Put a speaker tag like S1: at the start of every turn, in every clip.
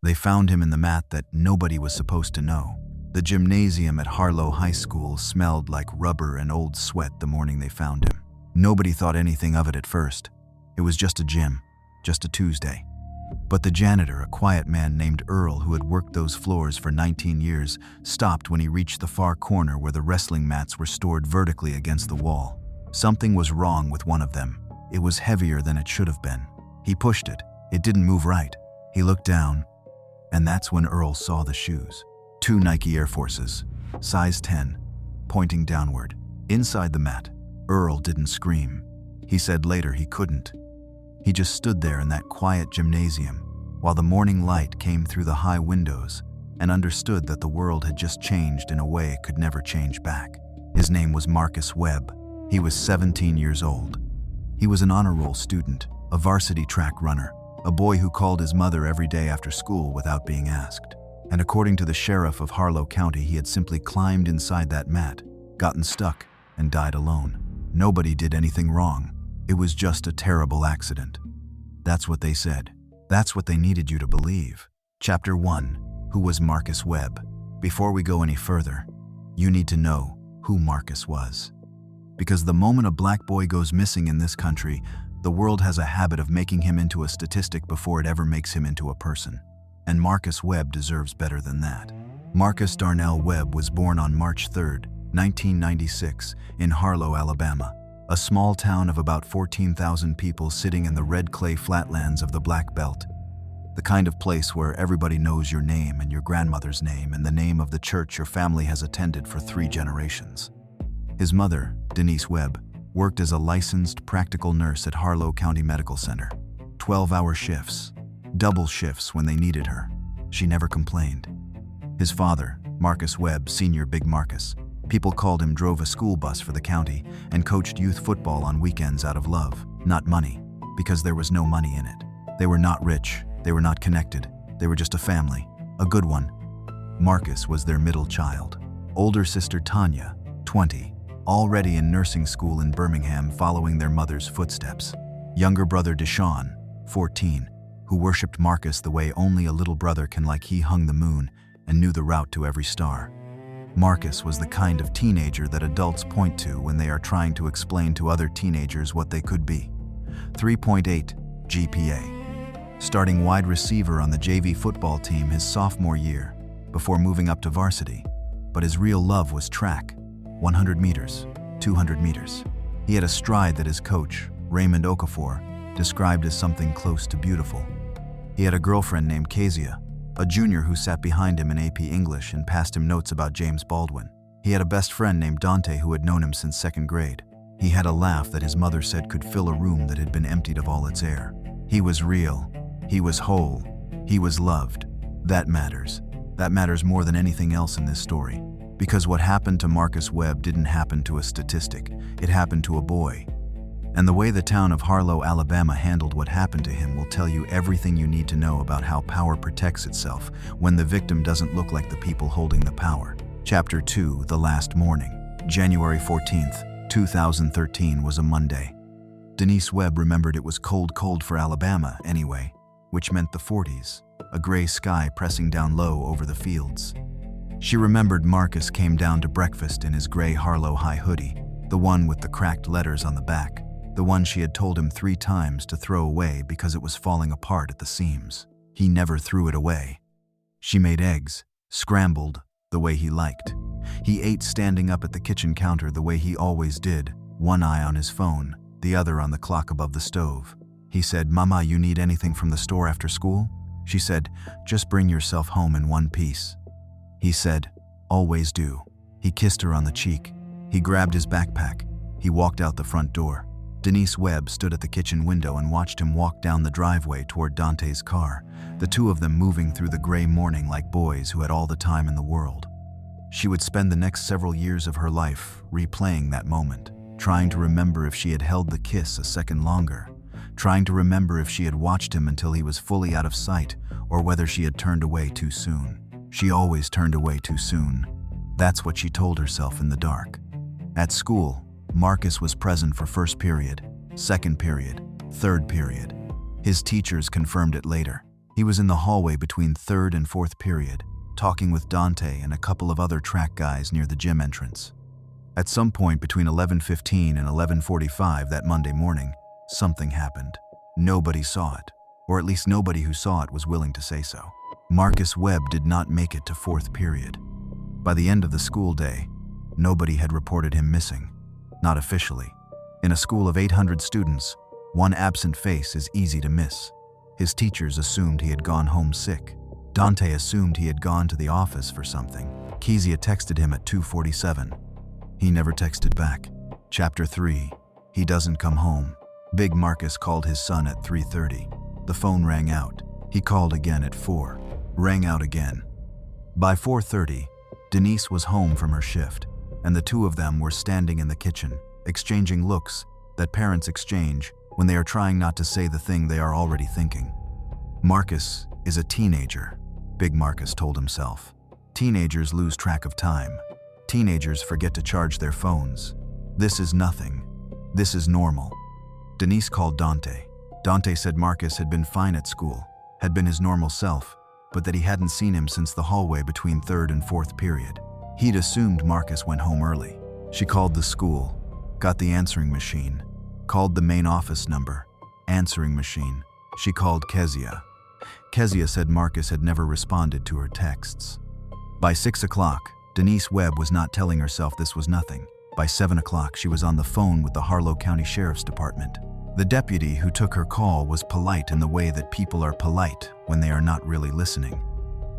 S1: They found him in the mat that nobody was supposed to know. The gymnasium at Harlow High School smelled like rubber and old sweat the morning they found him. Nobody thought anything of it at first. It was just a gym, just a Tuesday. But the janitor, a quiet man named Earl who had worked those floors for 19 years, stopped when he reached the far corner where the wrestling mats were stored vertically against the wall. Something was wrong with one of them. It was heavier than it should have been. He pushed it. It didn't move right. He looked down, and that's when Earl saw the shoes. 2 Nike Air Forces, size 10, pointing downward. Inside the mat, Earl didn't scream. He said later he couldn't. He just stood there in that quiet gymnasium while the morning light came through the high windows and understood that the world had just changed in a way it could never change back. His name was Marcus Webb. He was 17 years old. He was an honor roll student, a varsity track runner, a boy who called his mother every day after school without being asked. And according to the sheriff of Harlow County, he had simply climbed inside that mat, gotten stuck, and died alone. Nobody did anything wrong. It was just a terrible accident. That's what they said. That's what they needed you to believe. Chapter 1. Who was Marcus Webb? Before we go any further, you need to know who Marcus was. Because the moment a black boy goes missing in this country, the world has a habit of making him into a statistic before it ever makes him into a person. And Marcus Webb deserves better than that. Marcus Darnell Webb was born on March 3, 1996, in Harlow, Alabama, a small town of about 14,000 people sitting in the red clay flatlands of the Black Belt. The kind of place where everybody knows your name and your grandmother's name and the name of the church your family has attended for 3 generations. His mother, Denise Webb, worked as a licensed practical nurse at Harlow County Medical Center. 12-hour shifts, double shifts when they needed her. She never complained. His father, Marcus Webb, Sr. Big Marcus, people called him, drove a school bus for the county and coached youth football on weekends out of love, not money, because there was no money in it. They were not rich, they were not connected, they were just a family, a good one. Marcus was their middle child. Older sister Tanya, 20, already in nursing school in Birmingham following their mother's footsteps. Younger brother Deshaun, 14, who worshipped Marcus the way only a little brother can, like he hung the moon and knew the route to every star. Marcus was the kind of teenager that adults point to when they are trying to explain to other teenagers what they could be. 3.8 GPA. Starting wide receiver on the JV football team his sophomore year, before moving up to varsity. But his real love was track. 100 meters, 200 meters. He had a stride that his coach, Raymond Okafor, described as something close to beautiful. He had a girlfriend named Kezia, a junior who sat behind him in AP English and passed him notes about James Baldwin. He had a best friend named Dante who had known him since 2nd grade. He had a laugh that his mother said could fill a room that had been emptied of all its air. He was real. He was whole. He was loved. That matters. That matters more than anything else in this story. Because what happened to Marcus Webb didn't happen to a statistic. It happened to a boy. And the way the town of Harlow, Alabama handled what happened to him will tell you everything you need to know about how power protects itself when the victim doesn't look like the people holding the power. Chapter 2, The Last Morning. January 14th, 2013 was a Monday. Denise Webb remembered it was cold for Alabama anyway, which meant the 40s, a gray sky pressing down low over the fields. She remembered Marcus came down to breakfast in his gray Harlow High hoodie, the one with the cracked letters on the back, the one she had told him 3 times to throw away because it was falling apart at the seams. He never threw it away. She made eggs, scrambled, the way he liked. He ate standing up at the kitchen counter the way he always did, one eye on his phone, the other on the clock above the stove. He said, "Mama, you need anything from the store after school?" She said, "Just bring yourself home in one piece." He said, "Always do." He kissed her on the cheek. He grabbed his backpack. He walked out the front door. Denise Webb stood at the kitchen window and watched him walk down the driveway toward Dante's car, the 2 of them moving through the gray morning like boys who had all the time in the world. She would spend the next several years of her life replaying that moment, trying to remember if she had held the kiss a second longer, trying to remember if she had watched him until he was fully out of sight or whether she had turned away too soon. She always turned away too soon. That's what she told herself in the dark. At school, Marcus was present for 1st period, 2nd period, 3rd period. His teachers confirmed it later. He was in the hallway between third and fourth period, talking with Dante and a couple of other track guys near the gym entrance. At some point between 11:15 and 11:45 that Monday morning, something happened. Nobody saw it, or at least nobody who saw it was willing to say so. Marcus Webb did not make it to fourth period. By the end of the school day, nobody had reported him missing, not officially. In a school of 800 students, one absent face is easy to miss. His teachers assumed he had gone home sick. Dante assumed he had gone to the office for something. Kezia texted him at 2:47. He never texted back. Chapter 3. He doesn't come home. Big Marcus called his son at 3:30. The phone rang out. He called again at 4. Rang out again. By 4:30, Denise was home from her shift, and the two of them were standing in the kitchen, exchanging looks that parents exchange when they are trying not to say the thing they are already thinking. Marcus is a teenager, Big Marcus told himself. Teenagers lose track of time. Teenagers forget to charge their phones. This is nothing. This is normal. Denise called Dante. Dante said Marcus had been fine at school, had been his normal self, but that he hadn't seen him since the hallway between third and fourth period. He'd assumed Marcus went home early. She called the school, got the answering machine, called the main office number, answering machine. She called Kezia. Kezia said Marcus had never responded to her texts. By 6 o'clock, Denise Webb was not telling herself this was nothing. By 7 o'clock, she was on the phone with the Harlow County Sheriff's Department. The deputy who took her call was polite in the way that people are polite when they are not really listening.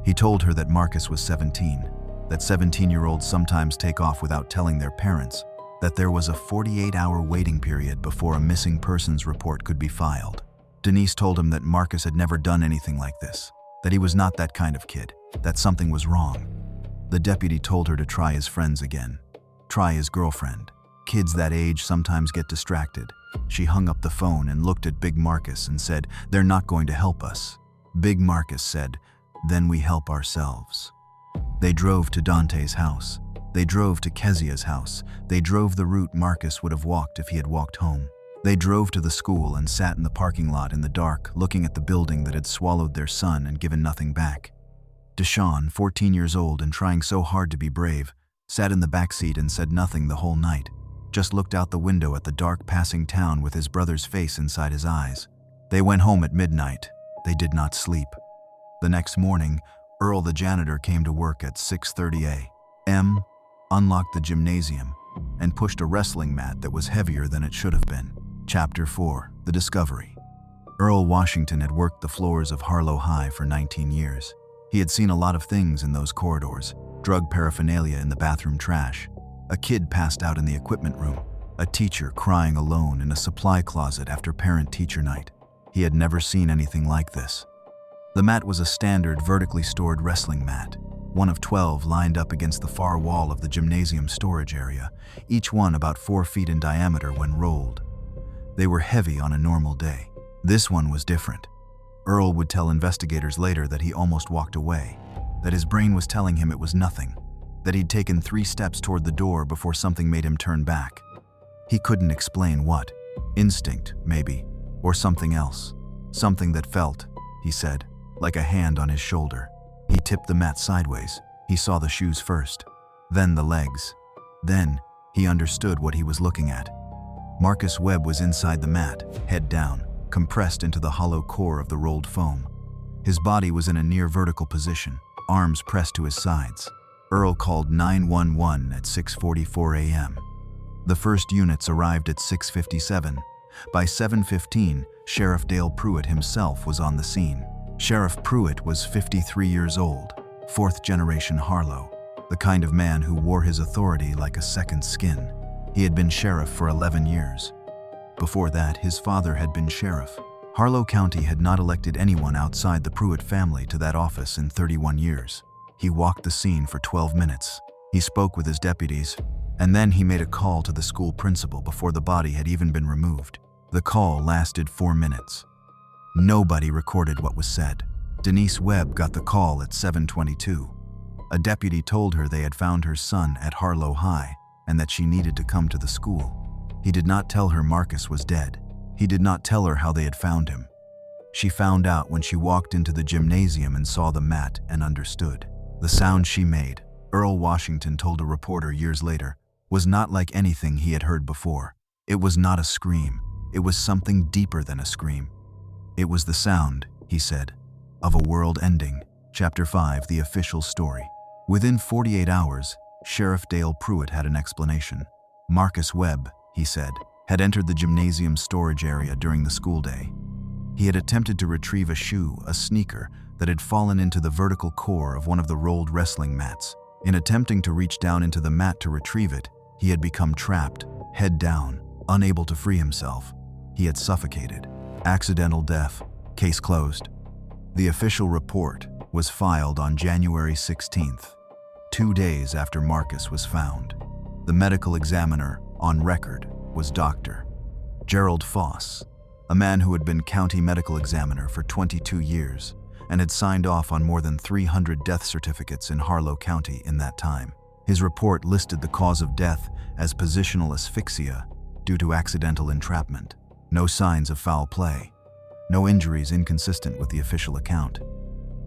S1: He told her that Marcus was 17, that 17-year-olds sometimes take off without telling their parents, that there was a 48-hour waiting period before a missing persons report could be filed. Denise told him that Marcus had never done anything like this, that he was not that kind of kid, that something was wrong. The deputy told her to try his friends again, try his girlfriend. Kids that age sometimes get distracted. She hung up the phone and looked at Big Marcus and said, "They're not going to help us." Big Marcus said, "Then we help ourselves." They drove to Dante's house. They drove to Kezia's house. They drove the route Marcus would have walked if he had walked home. They drove to the school and sat in the parking lot in the dark, looking at the building that had swallowed their son and given nothing back. Deshaun, 14 years old and trying so hard to be brave, sat in the back seat and said nothing the whole night, just looked out the window at the dark passing town with his brother's face inside his eyes. They went home at midnight. They did not sleep. The next morning, Earl the janitor came to work at 6:30 a.m., unlocked the gymnasium, and pushed a wrestling mat that was heavier than it should have been. Chapter 4. The Discovery. Earl Washington had worked the floors of Harlow High for 19 years. He had seen a lot of things in those corridors: drug paraphernalia in the bathroom trash, a kid passed out in the equipment room, a teacher crying alone in a supply closet after parent-teacher night. He had never seen anything like this. The mat was a standard vertically stored wrestling mat, one of 12 lined up against the far wall of the gymnasium storage area, each one about 4 feet in diameter when rolled. They were heavy on a normal day. This one was different. Earl would tell investigators later that he almost walked away, that his brain was telling him it was nothing, that he'd taken 3 steps toward the door before something made him turn back. He couldn't explain what. Instinct, maybe, or something else. Something that felt, he said, like a hand on his shoulder. He tipped the mat sideways. He saw the shoes first, then the legs. Then, he understood what he was looking at. Marcus Webb was inside the mat, head down, compressed into the hollow core of the rolled foam. His body was in a near vertical position, arms pressed to his sides. Earl called 911 at 6:44 a.m. The first units arrived at 6:57. By 7:15, Sheriff Dale Pruitt himself was on the scene. Sheriff Pruitt was 53 years old, 4th-generation Harlow, the kind of man who wore his authority like a second skin. He had been sheriff for 11 years. Before that, his father had been sheriff. Harlow County had not elected anyone outside the Pruitt family to that office in 31 years. He walked the scene for 12 minutes. He spoke with his deputies, and then he made a call to the school principal before the body had even been removed. The call lasted 4 minutes. Nobody recorded what was said. Denise Webb got the call at 7:22. A deputy told her they had found her son at Harlow High and that she needed to come to the school. He did not tell her Marcus was dead. He did not tell her how they had found him. She found out when she walked into the gymnasium and saw the mat and understood. The sound she made, Earl Washington told a reporter years later, was not like anything he had heard before. It was not a scream. It was something deeper than a scream. It was the sound, he said, of a world ending. Chapter 5, The Official Story. Within 48 hours, Sheriff Dale Pruitt had an explanation. Marcus Webb, he said, had entered the gymnasium storage area during the school day. He had attempted to retrieve a shoe, a sneaker, that had fallen into the vertical core of one of the rolled wrestling mats. In attempting to reach down into the mat to retrieve it, he had become trapped, head down, unable to free himself. He had suffocated. Accidental death. Case closed. The official report was filed on January 16th, 2 days after Marcus was found. The medical examiner on record was Dr. Gerald Foss, a man who had been county medical examiner for 22 years and had signed off on more than 300 death certificates in Harlow County in that time. His report listed the cause of death as positional asphyxia due to accidental entrapment. No signs of foul play. No injuries inconsistent with the official account.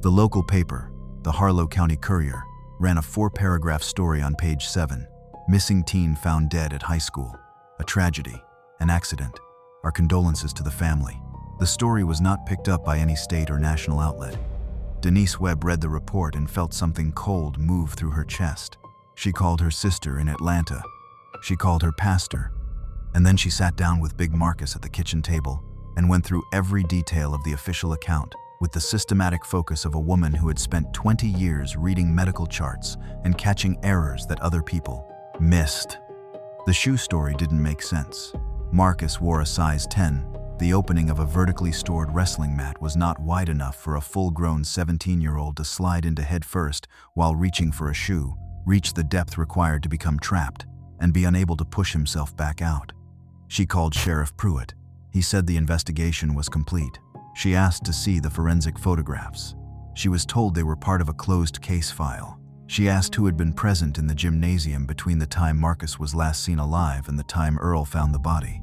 S1: The local paper, the Harlow County Courier, ran a 4-paragraph story on page 7. Missing teen found dead at high school. A tragedy, an accident. Our condolences to the family. The story was not picked up by any state or national outlet. Denise Webb read the report and felt something cold move through her chest. She called her sister in Atlanta. She called her pastor. And then she sat down with Big Marcus at the kitchen table and went through every detail of the official account with the systematic focus of a woman who had spent 20 years reading medical charts and catching errors that other people missed. The shoe story didn't make sense. Marcus wore a size 10. The opening of a vertically stored wrestling mat was not wide enough for a full-grown 17-year-old to slide into head first while reaching for a shoe, reach the depth required to become trapped, and be unable to push himself back out. She called Sheriff Pruitt. He said the investigation was complete. She asked to see the forensic photographs. She was told they were part of a closed case file. She asked who had been present in the gymnasium between the time Marcus was last seen alive and the time Earl found the body.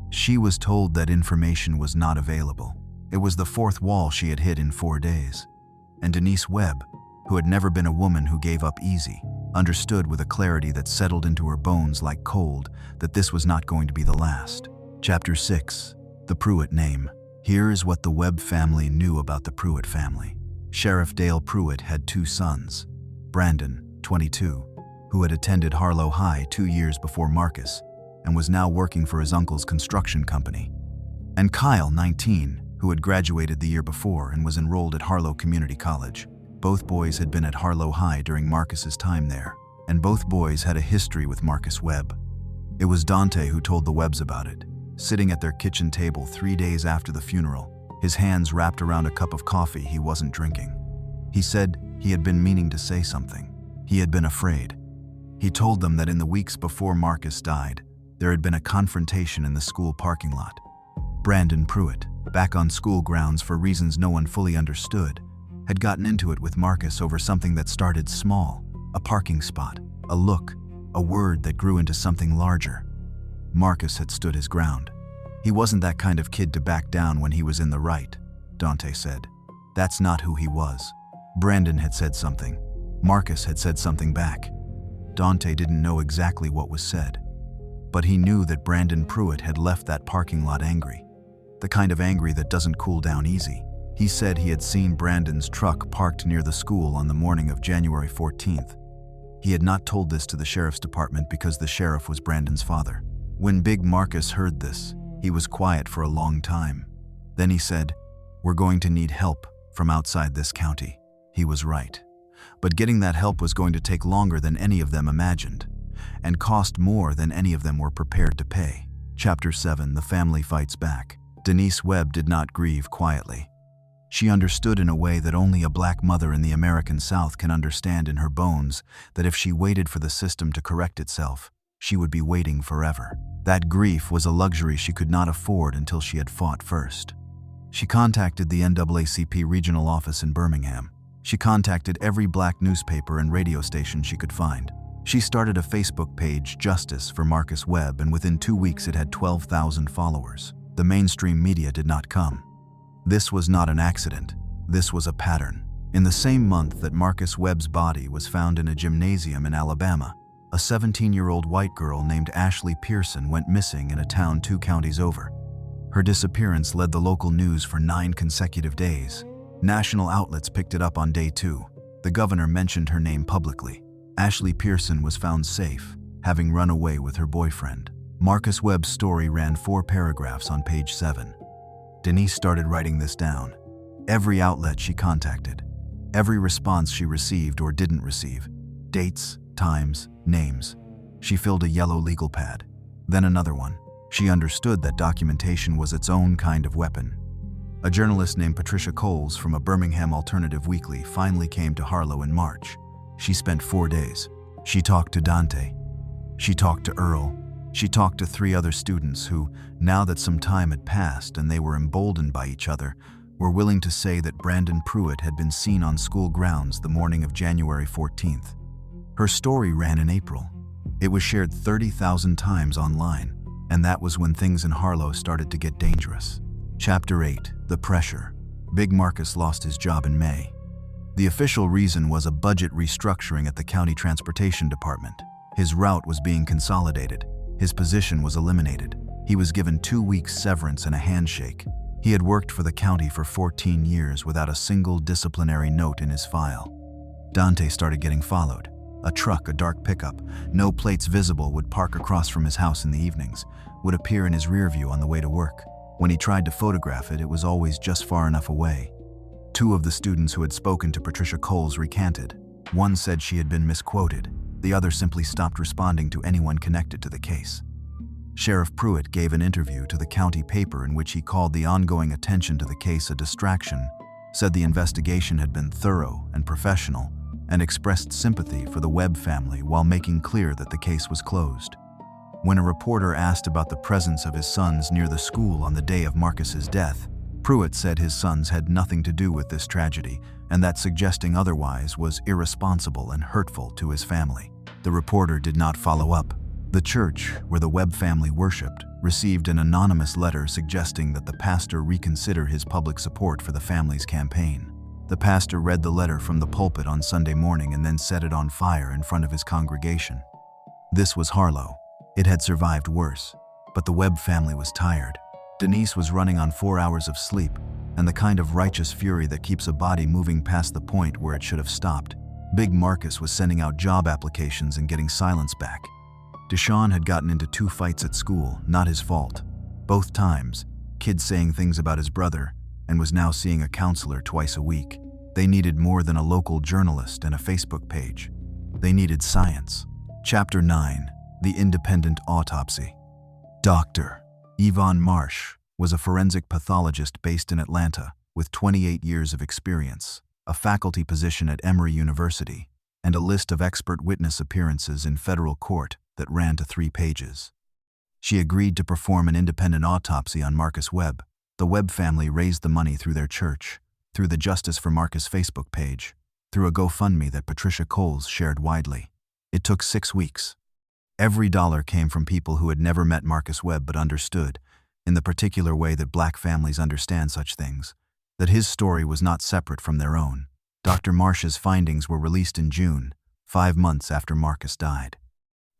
S1: She was told that information was not available. It was the fourth wall she had hit in 4 days. And Denise Webb, who had never been a woman who gave up easy, understood with a clarity that settled into her bones like cold that this was not going to be the last. Chapter 6. The Pruitt Name. Here is what the Webb family knew about the Pruitt family. Sheriff Dale Pruitt had 2 sons. Brandon, 22, who had attended Harlow High 2 years before Marcus and was now working for his uncle's construction company. And Kyle, 19, who had graduated the year before and was enrolled at Harlow Community College. Both boys had been at Harlow High during Marcus's time there, and both boys had a history with Marcus Webb. It was Dante who told the Webbs about it, sitting at their kitchen table 3 days after the funeral, his hands wrapped around a cup of coffee he wasn't drinking. He said he had been meaning to say something. He had been afraid. He told them that in the weeks before Marcus died, there had been a confrontation in the school parking lot. Brandon Pruitt, back on school grounds for reasons no one fully understood, had gotten into it with Marcus over something that started small, a parking spot, a look, a word that grew into something larger. Marcus had stood his ground. He wasn't that kind of kid to back down when he was in the right, Dante said. That's not who he was. Brandon had said something. Marcus had said something back. Dante didn't know exactly what was said, but he knew that Brandon Pruitt had left that parking lot angry. The kind of angry that doesn't cool down easy. He said he had seen Brandon's truck parked near the school on the morning of January 14th. He had not told this to the sheriff's department because the sheriff was Brandon's father. When Big Marcus heard this, he was quiet for a long time. Then he said, "We're going to need help from outside this county." He was right. But getting that help was going to take longer than any of them imagined, and cost more than any of them were prepared to pay. Chapter 7. The Family Fights Back. Denise Webb did not grieve quietly. She understood in a way that only a black mother in the American South can understand in her bones that if she waited for the system to correct itself, she would be waiting forever. That grief was a luxury she could not afford until she had fought first. She contacted the NAACP regional office in Birmingham. She contacted every black newspaper and radio station she could find. She started a Facebook page, Justice for Marcus Webb, and within 2 weeks it had 12,000 followers. The mainstream media did not come. This was not an accident. This was a pattern. In the same month that Marcus Webb's body was found in a gymnasium in Alabama, a 17-year-old white girl named Ashley Pearson went missing in a town 2 counties over. Her disappearance led the local news for 9 consecutive days. National outlets picked it up on day 2. The governor mentioned her name publicly. Ashley Pearson was found safe, having run away with her boyfriend. Marcus Webb's story ran 4 paragraphs on page 7. Denise started writing this down. Every outlet she contacted, every response she received or didn't receive, dates, times, names. She filled a yellow legal pad, then another one. She understood that documentation was its own kind of weapon. A journalist named Patricia Coles from a Birmingham alternative weekly finally came to Harlow in March. She spent 4 days. She talked to Dante. She talked to Earl. She talked to 3 other students who, now that some time had passed and they were emboldened by each other, were willing to say that Brandon Pruitt had been seen on school grounds the morning of January 14th. Her story ran in April. It was shared 30,000 times online, and that was when things in Harlow started to get dangerous. Chapter 8, The Pressure. Big Marcus lost his job in May. The official reason was a budget restructuring at the county transportation department. His route was being consolidated. His position was eliminated. He was given 2 weeks severance and a handshake. He had worked for the county for 14 years without a single disciplinary note in his file. Dante started getting followed. A truck, a dark pickup, no plates visible, would park across from his house in the evenings, would appear in his rear view on the way to work. When he tried to photograph it, it was always just far enough away. 2 of the students who had spoken to Patricia Coles recanted. One said she had been misquoted. The other simply stopped responding to anyone connected to the case. Sheriff Pruitt gave an interview to the county paper in which he called the ongoing attention to the case a distraction, said the investigation had been thorough and professional, and expressed sympathy for the Webb family while making clear that the case was closed. When a reporter asked about the presence of his sons near the school on the day of Marcus's death, Pruitt said his sons had nothing to do with this tragedy and that suggesting otherwise was irresponsible and hurtful to his family. The reporter did not follow up. The church, where the Webb family worshipped, received an anonymous letter suggesting that the pastor reconsider his public support for the family's campaign. The pastor read the letter from the pulpit on Sunday morning and then set it on fire in front of his congregation. This was Harlow. It had survived worse, but the Webb family was tired. Denise was running on 4 hours of sleep, and the kind of righteous fury that keeps a body moving past the point where it should have stopped. Big Marcus was sending out job applications and getting silence back. Deshaun had gotten into 2 fights at school, not his fault. Both times, kids saying things about his brother, and was now seeing a counselor twice a week. They needed more than a local journalist and a Facebook page. They needed science. Chapter 9, The Independent Autopsy. Dr. Yvonne Marsh was a forensic pathologist based in Atlanta with 28 years of experience, a faculty position at Emory University, and a list of expert witness appearances in federal court that ran to 3 pages. She agreed to perform an independent autopsy on Marcus Webb. The Webb family raised the money through their church, through the Justice for Marcus Facebook page, through a GoFundMe that Patricia Coles shared widely. It took 6 weeks. Every dollar came from people who had never met Marcus Webb but understood, in the particular way that Black families understand such things, that his story was not separate from their own. Dr. Marsh's findings were released in June, 5 months after Marcus died.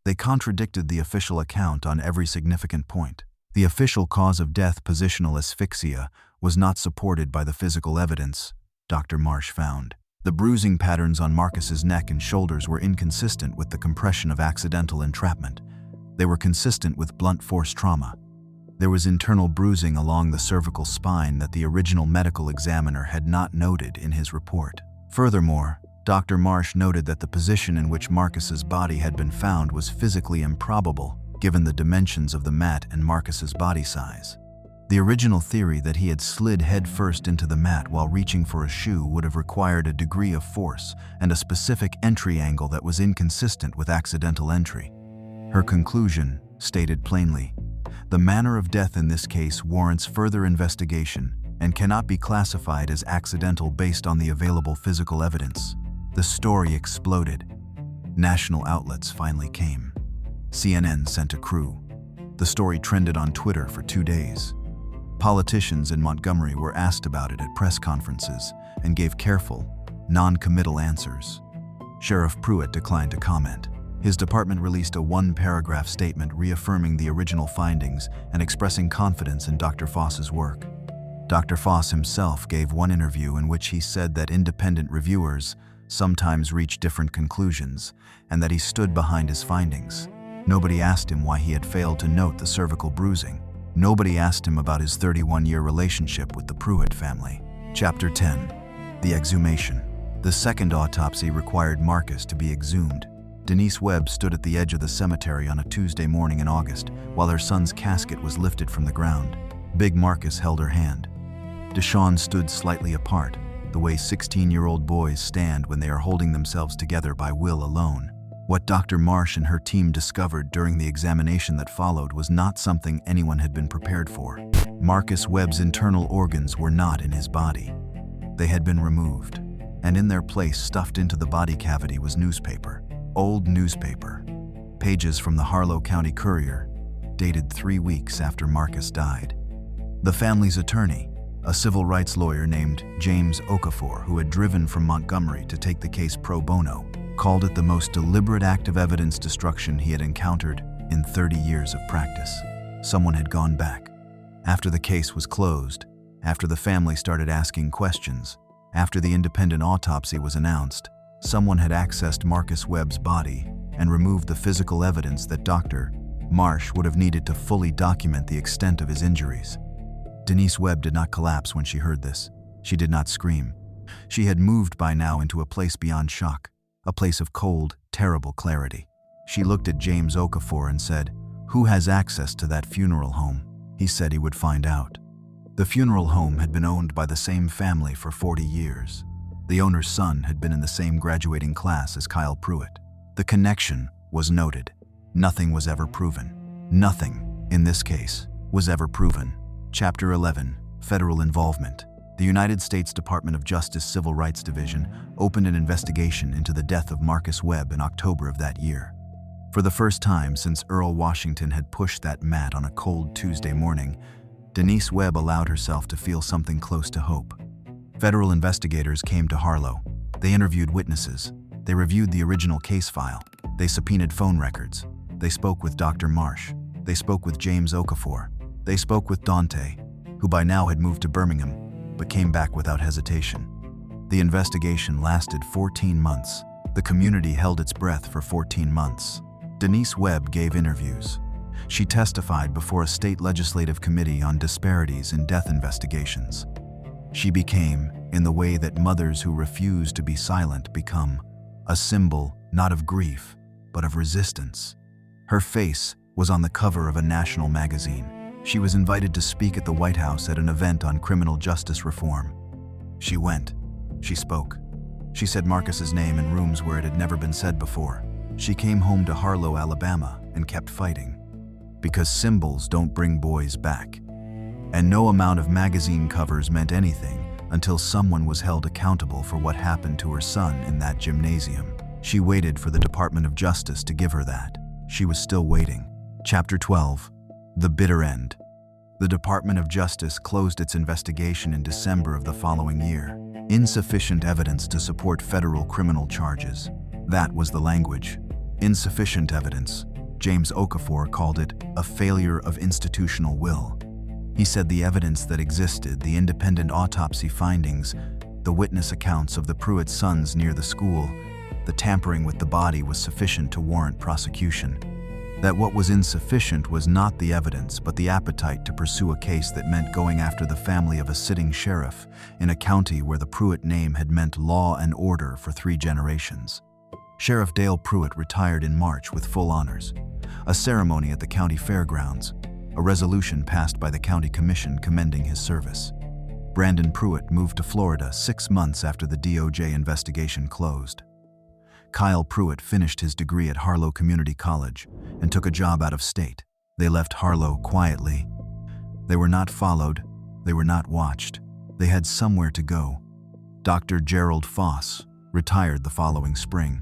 S1: They contradicted the official account on every significant point. The official cause of death, positional asphyxia, was not supported by the physical evidence, Dr. Marsh found. The bruising patterns on Marcus's neck and shoulders were inconsistent with the compression of accidental entrapment. They were consistent with blunt force trauma. There was internal bruising along the cervical spine that the original medical examiner had not noted in his report. Furthermore, Dr. Marsh noted that the position in which Marcus's body had been found was physically improbable, given the dimensions of the mat and Marcus's body size. The original theory that he had slid headfirst into the mat while reaching for a shoe would have required a degree of force and a specific entry angle that was inconsistent with accidental entry. Her conclusion stated plainly, "The manner of death in this case warrants further investigation and cannot be classified as accidental based on the available physical evidence." The story exploded. National outlets finally came. CNN sent a crew. The story trended on Twitter for 2 days. Politicians in Montgomery were asked about it at press conferences and gave careful, non-committal answers. Sheriff Pruitt declined to comment. His department released a one-paragraph statement reaffirming the original findings and expressing confidence in Dr. Foss's work. Dr. Foss himself gave one interview in which he said that independent reviewers sometimes reach different conclusions and that he stood behind his findings. Nobody asked him why he had failed to note the cervical bruising. Nobody asked him about his 31-year relationship with the Pruitt family. Chapter 10. The Exhumation. The second autopsy required Marcus to be exhumed. Denise Webb stood at the edge of the cemetery on a Tuesday morning in August while her son's casket was lifted from the ground. Big Marcus held her hand. Deshawn stood slightly apart, the way 16-year-old boys stand when they are holding themselves together by will alone. What Dr. Marsh and her team discovered during the examination that followed was not something anyone had been prepared for. Marcus Webb's internal organs were not in his body. They had been removed, and in their place stuffed into the body cavity was newspaper. Old newspaper. Pages from the Harlow County Courier, dated 3 weeks after Marcus died. The family's attorney, a civil rights lawyer named James Okafor, who had driven from Montgomery to take the case pro bono, called it the most deliberate act of evidence destruction he had encountered in 30 years of practice. Someone had gone back. After the case was closed, after the family started asking questions, after the independent autopsy was announced, someone had accessed Marcus Webb's body and removed the physical evidence that Dr. Marsh would have needed to fully document the extent of his injuries. Denise Webb did not collapse when she heard this. She did not scream. She had moved by now into a place beyond shock, a place of cold, terrible clarity. She looked at James Okafor and said, "Who has access to that funeral home?" He said he would find out. The funeral home had been owned by the same family for 40 years. The owner's son had been in the same graduating class as Kyle Pruitt. The connection was noted. Nothing was ever proven. Nothing, in this case, was ever proven. Chapter 11. Federal Involvement. The United States Department of Justice Civil Rights Division opened an investigation into the death of Marcus Webb in October of that year. For the first time since Earl Washington had pushed that mat on a cold Tuesday morning, Denise Webb allowed herself to feel something close to hope. Federal investigators came to Harlow. They interviewed witnesses. They reviewed the original case file. They subpoenaed phone records. They spoke with Dr. Marsh. They spoke with James Okafor. They spoke with Dante, who by now had moved to Birmingham, but came back without hesitation. The investigation lasted 14 months. The community held its breath for 14 months. Denise Webb gave interviews. She testified before a state legislative committee on disparities in death investigations. She became, in the way that mothers who refuse to be silent become, a symbol not of grief, but of resistance. Her face was on the cover of a national magazine. She was invited to speak at the White House at an event on criminal justice reform. She went. She spoke. She said Marcus's name in rooms where it had never been said before. She came home to Harlow, Alabama, and kept fighting. Because symbols don't bring boys back. And no amount of magazine covers meant anything until someone was held accountable for what happened to her son in that gymnasium. She waited for the Department of Justice to give her that. She was still waiting. Chapter 12. The Bitter End. The Department of Justice closed its investigation in December of the following year. Insufficient evidence to support federal criminal charges. That was the language. Insufficient evidence. James Okafor called it a failure of institutional will. He said the evidence that existed, the independent autopsy findings, the witness accounts of the Pruitt sons near the school, the tampering with the body was sufficient to warrant prosecution. That what was insufficient was not the evidence, but the appetite to pursue a case that meant going after the family of a sitting sheriff in a county where the Pruitt name had meant law and order for 3 generations. Sheriff Dale Pruitt retired in March with full honors. A ceremony at the county fairgrounds, a resolution passed by the county commission commending his service. Brandon Pruitt moved to Florida 6 months after the DOJ investigation closed. Kyle Pruitt finished his degree at Harlow Community College and took a job out of state. They left Harlow quietly. They were not followed. They were not watched. They had somewhere to go. Dr. Gerald Foss retired the following spring.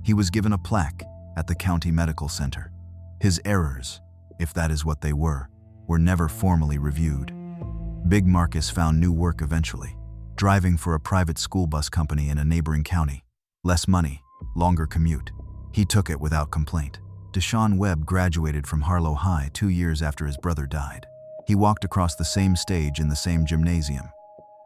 S1: He was given a plaque at the county medical center. His errors, if that is what they were never formally reviewed. Big Marcus found new work eventually, driving for a private school bus company in a neighboring county. Less money, longer commute. He took it without complaint. Deshaun Webb graduated from Harlow High 2 years after his brother died. He walked across the same stage in the same gymnasium.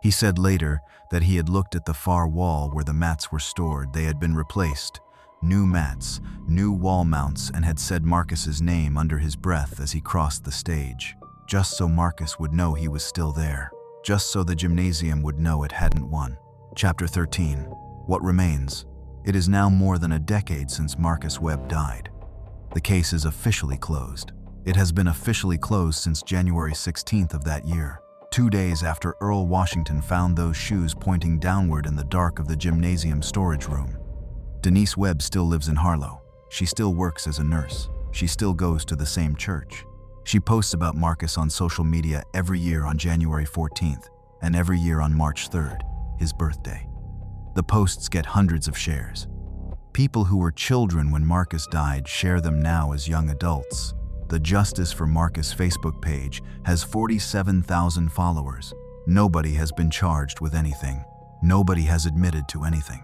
S1: He said later that he had looked at the far wall where the mats were stored. They had been replaced. New mats, new wall mounts, and had said Marcus's name under his breath as he crossed the stage. Just so Marcus would know he was still there. Just so the gymnasium would know it hadn't won. Chapter 13. What remains? It is now more than a decade since Marcus Webb died. The case is officially closed. It has been officially closed since January 16th of that year, 2 days after Earl Washington found those shoes pointing downward in the dark of the gymnasium storage room. Denise Webb still lives in Harlow. She still works as a nurse. She still goes to the same church. She posts about Marcus on social media every year on January 14th and every year on March 3rd, his birthday. The posts get hundreds of shares. People who were children when Marcus died share them now as young adults. The Justice for Marcus Facebook page has 47,000 followers. Nobody has been charged with anything. Nobody has admitted to anything.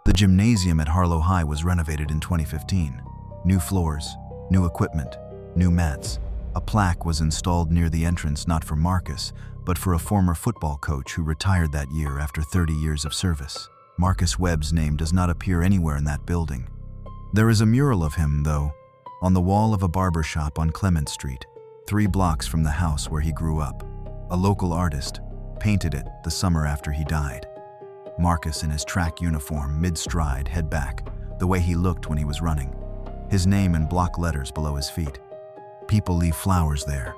S1: The gymnasium at Harlow High was renovated in 2015. New floors, new equipment, new mats. A plaque was installed near the entrance not for Marcus, but for a former football coach who retired that year after 30 years of service. Marcus Webb's name does not appear anywhere in that building. There is a mural of him, though, on the wall of a barber shop on Clement Street, 3 blocks from the house where he grew up. A local artist painted it the summer after he died. Marcus in his track uniform, mid-stride, head back, the way he looked when he was running. His name in block letters below his feet. People leave flowers there.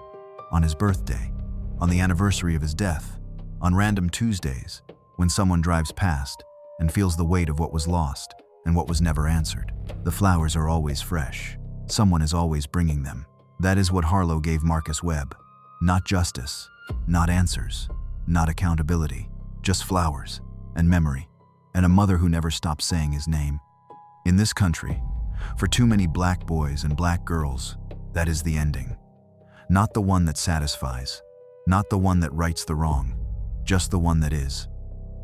S1: On his birthday, on the anniversary of his death, on random Tuesdays, when someone drives past and feels the weight of what was lost and what was never answered. The flowers are always fresh. Someone is always bringing them. That is what Harlow gave Marcus Webb. Not justice, not answers, not accountability, just flowers and memory, and a mother who never stopped saying his name. In this country, for too many black boys and black girls, that is the ending. Not the one that satisfies, not the one that rights the wrong, just the one that is.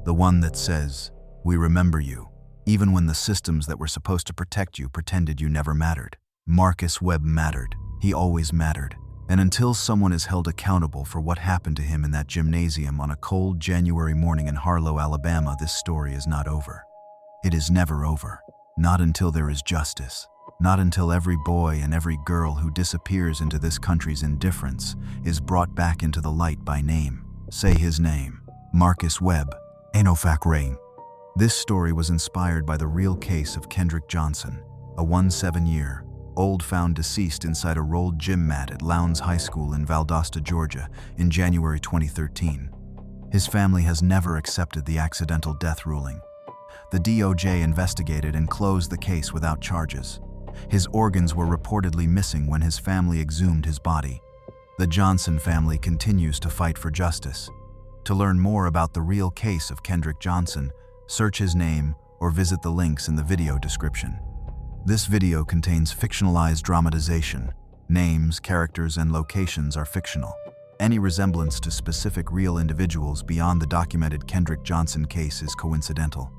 S1: The one that says, "We remember you," even when the systems that were supposed to protect you pretended you never mattered. Marcus Webb mattered. He always mattered. And until someone is held accountable for what happened to him in that gymnasium on a cold January morning in Harlow, Alabama, this story is not over. It is never over. Not until there is justice. Not until every boy and every girl who disappears into this country's indifference is brought back into the light by name. Say his name. Marcus Webb. Enofac Rain. This story was inspired by the real case of Kendrick Johnson, a 17-year-old found deceased inside a rolled gym mat at Lowndes High School in Valdosta, Georgia, in January 2013. His family has never accepted the accidental death ruling. The DOJ investigated and closed the case without charges. His organs were reportedly missing when his family exhumed his body. The Johnson family continues to fight for justice. To learn more about the real case of Kendrick Johnson, search his name or visit the links in the video description. This video contains fictionalized dramatization. Names, characters, and locations are fictional. Any resemblance to specific real individuals beyond the documented Kendrick Johnson case is coincidental.